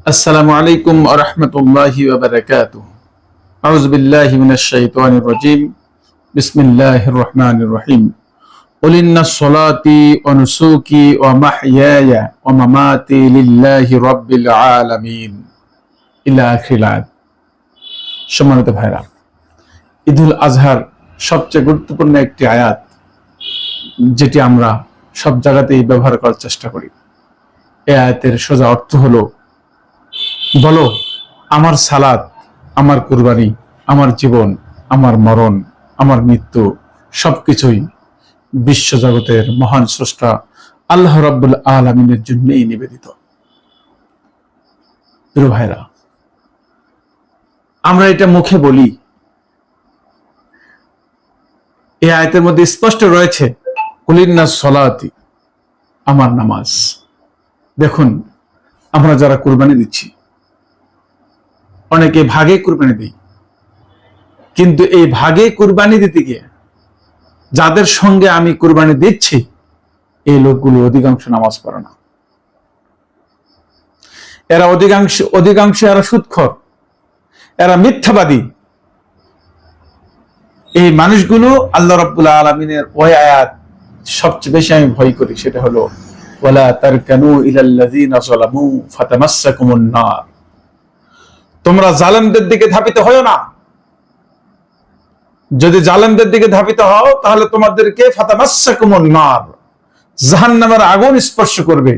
আসসালামু আলাইকুম ওয়া রাহমাতুল্লাহি ওয়া বারাকাতুহু। আউযু বিল্লাহি মিনাশ শাইতানির রাজীম। বিসমিল্লাহির রহমানির রহিম। কুল ইন্নাস সলাতি ওয়া নুসুকি ওয়া মাহইয়ায়া ওয়া মামাতি লিল্লাহি রাব্বিল আলামিন ইলা আখিরিল আয়াত। সম্মানিত ভাইরা, ঈদুল আজহার সবচেয়ে গুরুত্বপূর্ণ একটি আয়াত, যেটি আমরা সব জায়গাতেই ব্যবহার করার চেষ্টা করি। এই আয়াতের সোজা অর্থ হলো, বলো আমার সালাত, আমার কুরবানি, আমার জীবন, আমার মরণ, আমার মৃত্যু সবকিছুই বিশ্বজগতের মহান স্রষ্টা আল্লাহ রাব্বুল আলামিনের জন্যই নিবেদিত। প্রিয় ভাইরা, আমরা এটা মুখে বলি, এই আয়াতের মধ্যে স্পষ্ট রয়েছে কুলিন্নাস সলাতি, আমার নামাজ। দেখুন, আমরা যারা কুরবানি দিচ্ছি, অনেকে ভাগে কুরবানি দেই, কিন্তু এই ভাগে কুরবানি দিতে গিয়ে যাদের সঙ্গে আমি কুরবানি দিচ্ছি, এই লোকগুলো অধিকাংশ নামাজ পড়ে না। এরা অধিকাংশ এরা সুদখোর, এরা মিথ্যাবাদী। এই মানুষগুলো আল্লাহ রাব্বুল আলামিনের ওই আয়াত সবচেয়ে বেশি আমি ভয় করি, সেটা হলো ওয়ালা তারকানু ইলাল্লাযিনা যালামু ফাতামাসসাকুমুন নার। তোমরা জালেমদের দিকে ধাবিত হও না। যদি জালেমদের দিকে ধাবিত হও, তাহলে তোমাদেরকে ফাতামাসসাকুমুন নার, জাহান্নামের আগুন স্পর্শ করবে।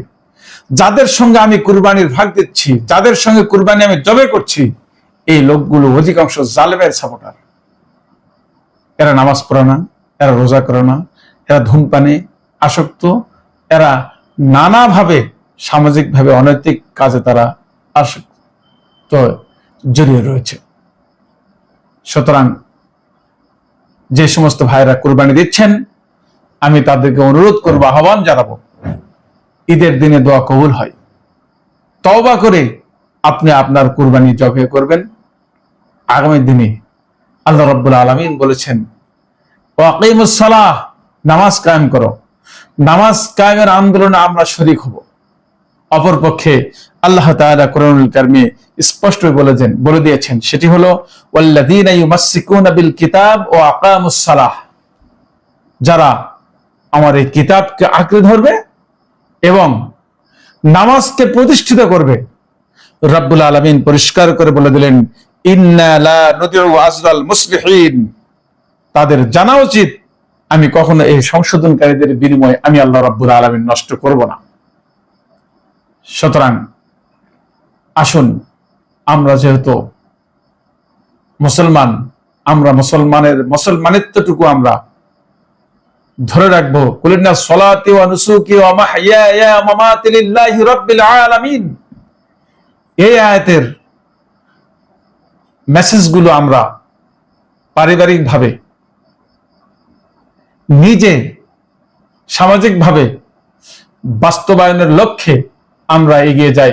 যাদের সঙ্গে আমি কুরবানির ভাগ দিচ্ছি, যাদের সঙ্গে কুরবানি আমি জবে করছি, এই লোকগুলো অধিকাংশ জালেমের সাপোর্টার। এরা নামাজ পড়ে না, এরা রোজা করে না, এরা ধূমপানে আসক্ত, এরা নানাভাবে সামাজিকভাবে অনৈতিক কাজে তারা আসক্ত জড়িয়ে রয়েছে। সুতরাং যে সমস্ত ভাইরা কুরবানি দিচ্ছেন, আমি তাদেরকে অনুরোধ করবো, আহ্বান জানাবো, ঈদের দিনে দোয়া কবুল হয়। তওবা করে আপনি আপনার কুরবানি জবে করবেন। আগামী দিনে আল্লাহ রাব্বুল আলামিন বলেছেন, ওয়াকিমুস সালাহ, নামাজ কায়েম করো। নামাজ কায়েমের আন্দোলনে আমরা শরীক হব। অপরপক্ষে আল্লাহ তাআলা কোরআনুল কারীমে স্পষ্ট বলে দিয়েছেন, সেটি হলো ওয়াল্লাযীনা ইউমাসসিকুনা বিল কিতাব ওয়া আকামুস সালাহ, যারা আমার এই কিতাবকে আঁকড়ে ধরবে এবং নামাজকে প্রতিষ্ঠিত করবে। রাব্বুল আলামিন পরিষ্কার করে বলে দিলেন, ইন্না লা নুদিউ আজরাল মুসলিহিন, তাদের জানা উচিত আমি কখনো এই সংশোধনকারীদের বিনিময়ে আমি আল্লাহ রাব্বুল আলামিন নষ্ট করব না। সুতরাং আসুন, আমরা যেহেতু মুসলমান, আমরা মুসলমানিত্বটুকু আমরা ধরে রাখবো। কুলিন্না সলাতি ওয়া নুসুকি ওয়া মাহইয়ায়া ওয়া মামাতি লিল্লাহি রাব্বিল আলামিন। এই আয়াতের মেসেজগুলো আমরা পারিবারিকভাবে, নিজে সামাজিকভাবে বাস্তবায়নের লক্ষ্যে আমরা এগিয়ে যাই।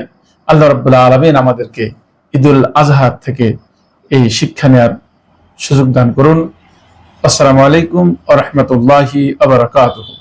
আল্লাহ রাব্বুল আলামিন আমাদেরকে ঈদুল আজহার থেকে এই শিক্ষা নেওয়ার সুযোগ দান করুন। আসসালামু আলাইকুম ওয়া রাহমাতুল্লাহি ওয়া বারাকাতুহু।